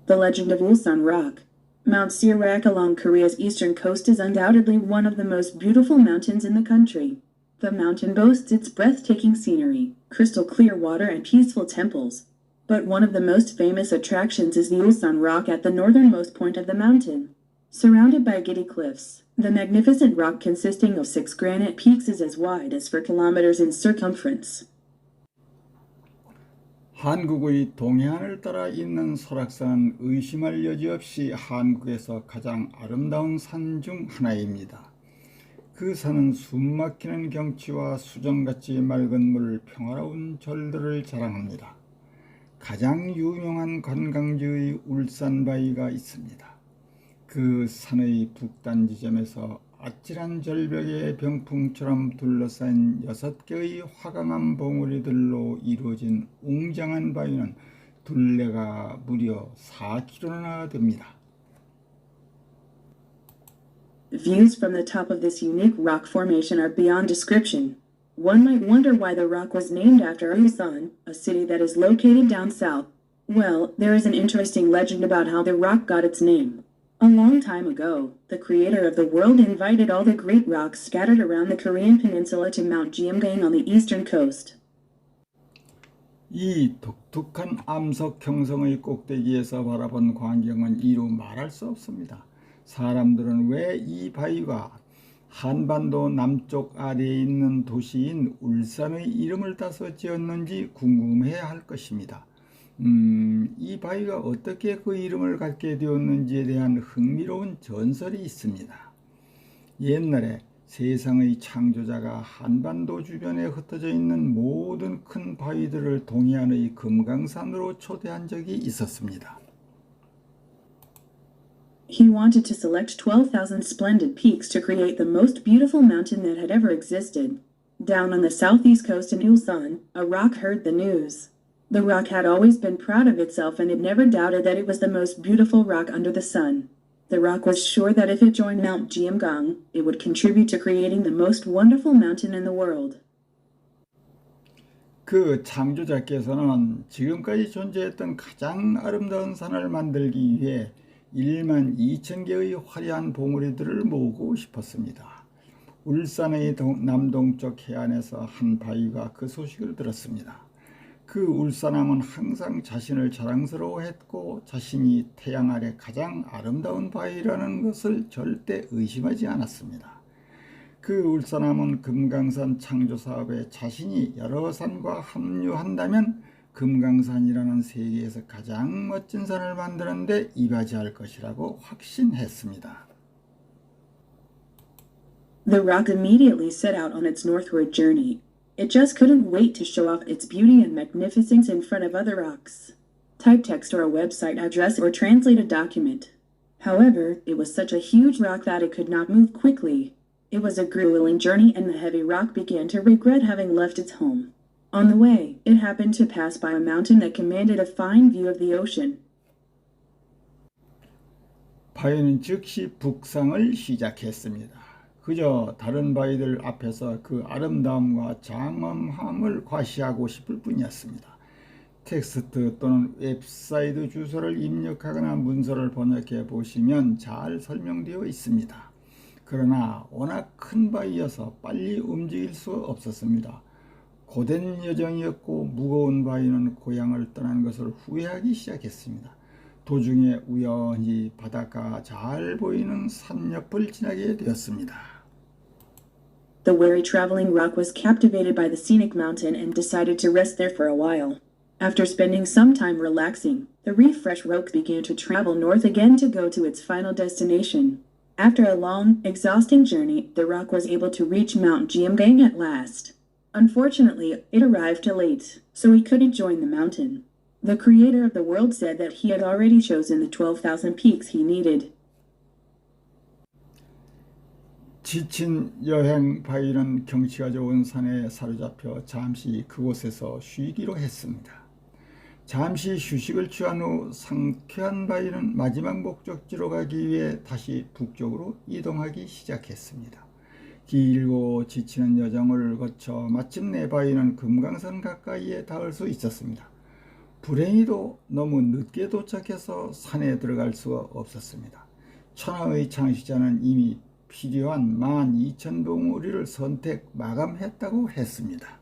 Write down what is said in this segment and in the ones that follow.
The legend of Ulsan Rock. Mount Sirak along Korea's eastern coast is undoubtedly one of the most beautiful mountains in the country. The mountain boasts its breathtaking scenery, crystal clear water and peaceful temples. But one of the most famous attractions is the Ulsan Rock at the northernmost point of the mountain. Surrounded by giddy cliffs, the magnificent rock consisting of 6 granite peaks is as wide as 4 kilometers in circumference. 한국의 동해안을 따라 있는 설악산은 의심할 여지 없이 한국에서 가장 아름다운 산 중 하나입니다. 그 산은 숨막히는 경치와 수정같이 맑은 물, 평화로운 절들을 자랑합니다. 가장 유명한 관광지의 울산바위가 있습니다. 그 산의 북단 지점에서 아찔한 절벽의 병풍처럼 둘러싼 6개의 화강암 봉우리들로 이루어진 웅장한 바위는 둘레가 무려 4km나 됩니다. Views from the top of this unique rock formation are beyond description. One might wonder why the rock was named after Ulsan, a city that is located down south. Well, there is an interesting legend about how the rock got its name. A long time ago, the creator of the world invited all the great rocks scattered around the Korean peninsula to Mount Jeomgang on the eastern coast. 이 독특한 암석 형성의 꼭대기에서 바라본 광경은 이루 말할 수 없습니다. 사람들은 왜 이 바위가 한반도 남쪽 아래에 있는 도시인 울산의 이름을 따서 지었는지 궁금해할 것입니다. 이 바위가 어떻게 그 이름을 갖게 되었는지에 대한 흥미로운 전설이 있습니다. 옛날에 세상의 창조자가 한반도 주변에 흩어져 있는 모든 큰 바위들을 동해안의 금강산으로 초대한 적이 있었습니다. He wanted to select 12,000 splendid peaks to create the most beautiful mountain that had ever existed. Down on the southeast coast in Ulsan, a rock heard the news. The rock had always been proud of itself and it never doubted that it was the most beautiful rock under the sun. The rock was sure that if it joined Mount Jeomgang, it would contribute to creating the most wonderful mountain in the world. 그 창조자께서는 지금까지 존재했던 가장 아름다운 산을 만들기 위해 1만 2천 개의 화려한 봉우리들을 모으고 싶었습니다. 울산의 남동쪽 해안에서 한 바위가 그 소식을 들었습니다. 그 울산함은 항상 자신을 자랑스러워했고 자신이 태양 아래 가장 아름다운 바위라는 것을 절대 의심하지 않았습니다. 그 울산함은 금강산 창조사업에 자신이 여러 산과 합류한다면 금강산이라는 세계에서 가장 멋진 산을 만드는 데 이바지할 것이라고 확신했습니다. The rock immediately set out on its northward journey. It just couldn't wait to show off its beauty and magnificence in front of other rocks. Type text or a website address or translate a document. However, it was such a huge rock that it could not move quickly. It was a grueling journey and the heavy rock began to regret having left its home. On the way, it happened to pass by a mountain that commanded a fine view of the ocean. 바위는 즉시 북상을 시작했습니다. 그저 다른 바위들 앞에서 그 아름다움과 장엄함을 과시하고 싶을 뿐이었습니다. 텍스트 또는 웹사이트 주소를 입력하거나 문서를 번역해 보시면 잘 설명되어 있습니다. 그러나 워낙 큰 바위여서 빨리 움직일 수 없었습니다. 고된 여정이었고 무거운 바위는 고향을 떠나는 것을 후회하기 시작했습니다. 도중에 우연히 바다가 잘 보이는 산 옆을 지나게 되었습니다. The weary traveling rock was captivated by the scenic mountain and decided to rest there for a while. After spending some time relaxing, the refreshed rock began to travel north again to go to its final destination. After a long, exhausting journey, the rock was able to reach Mount Jeomgang at last. Unfortunately, it arrived too late, so he couldn't join the mountain. The creator of the world said that he had already chosen the 12,000 peaks he needed. 지친 여행 바위는 경치가 좋은 산에 사로잡혀 잠시 그곳에서 쉬기로 했습니다. 잠시 휴식을 취한 후 상쾌한 바위는 마지막 목적지로 가기 위해 다시 북쪽으로 이동하기 시작했습니다. 길고 지치는 여정을 거쳐 마침내 바위는 금강산 가까이에 닿을 수 있었습니다. 불행히도 너무 늦게 도착해서 산에 들어갈 수가 없었습니다. 천하의 창시자는 이미 필요한 12,000봉우리를 선택 마감했다고 했습니다.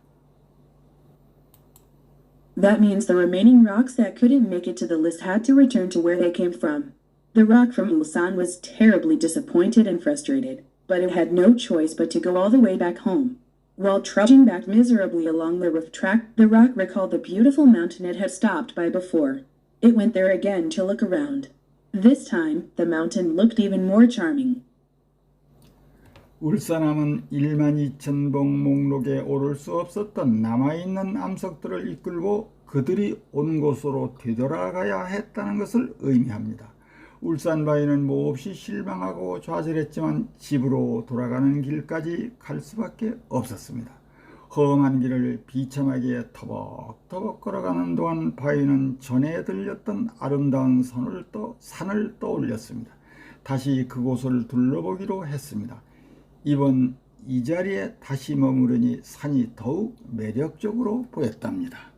That means the remaining rocks that couldn't make it to the list had to return to where they came from. The rock from Ulsan was terribly disappointed and frustrated, but it had no choice but to go all the way back home. While trudging back miserably along the roof track, the rock recalled the beautiful mountain it had stopped by before. It went there again to look around. This time, the mountain looked even more charming. 울산함은 12,000봉 목록에 오를 수 없었던 남아있는 암석들을 이끌고 그들이 온 곳으로 되돌아가야 했다는 것을 의미합니다. 울산바위는 몹시 실망하고 좌절했지만 집으로 돌아가는 길까지 갈 수밖에 없었습니다. 험한 길을 비참하게 터벅터벅 걸어가는 동안 바위는 전에 들렸던 아름다운 산을 떠올렸습니다. 다시 그곳을 둘러보기로 했습니다. 이번 이 자리에 다시 머무르니 산이 더욱 매력적으로 보였답니다.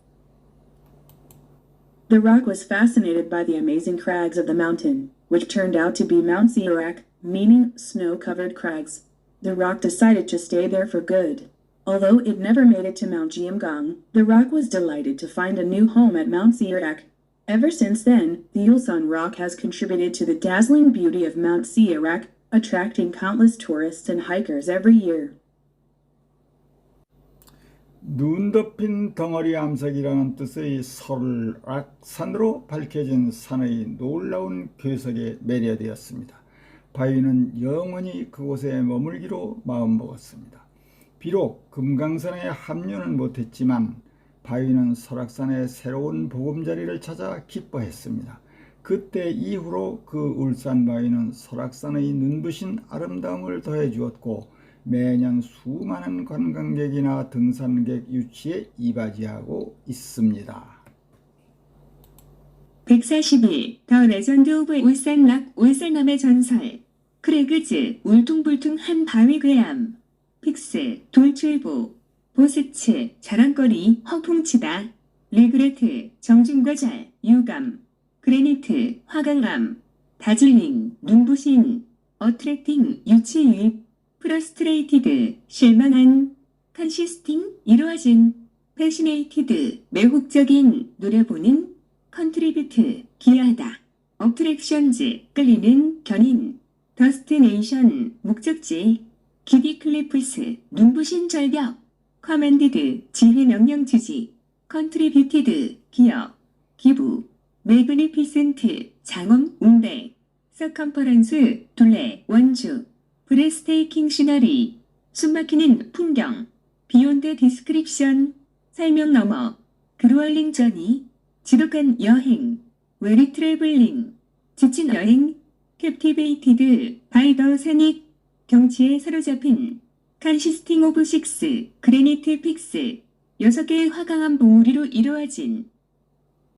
The rock was fascinated by the amazing crags of the mountain, which turned out to be Mount Zeorak, meaning snow-covered crags. The rock decided to stay there for good. Although it never made it to Mount Jiamgang, the rock was delighted to find a new home at Mount Zeorak. Ever since then, the Ulsan Rock has contributed to the dazzling beauty of Mount Zeorak, attracting countless tourists and hikers every year. 눈 덮인 덩어리 암석이라는 뜻의 설악산으로 밝혀진 산의 놀라운 괴석에 매료되었습니다. 바위는 영원히 그곳에 머물기로 마음먹었습니다. 비록 금강산에 합류는 못했지만 바위는 설악산의 새로운 보금자리를 찾아 기뻐했습니다. 그때 이후로 그 울산바위는 설악산의 눈부신 아름다움을 더해주었고 매년 수많은 관광객이나 등산객 유치에 이바지하고 있습니다. 141. 더 레전드 오브 울산락 울산함의 전설. 크레그즈 울퉁불퉁한 바위 괴암. 픽스 돌출보. 보스츠 자랑거리 허풍치다. 리그레트 정중거절 유감. 그래니트 화강암. 다즐링 눈부신. 어트랙팅 유치유입. 프러스트레이티드 실망한. 컨시스팅 이루어진. 패시네이티드 매혹적인 노려보는. 컨트리뷰트 기여하다. 어트랙션즈 끌리는 견인. 더스티네이션 목적지. 기디클리프스 눈부신 절벽. 커맨디드 지휘 명령 지지. 컨트리뷰티드 기여. 기부. 매그니피센트 장엄 웅대. 서컨퍼런스 둘레 원주. 브레스테이킹 시너리. 숨막히는 풍경. 비욘드 디스크립션. 설명 넘어. 그루얼링 저니. 지독한 여행. 웨리 트래블링. 지친 여행. 캡티베이티드 바이 더 세닉. 경치에 사로잡힌. 컨시스팅 오브 식스 그래니트 픽스. 6개의 화강암 봉우리로 이루어진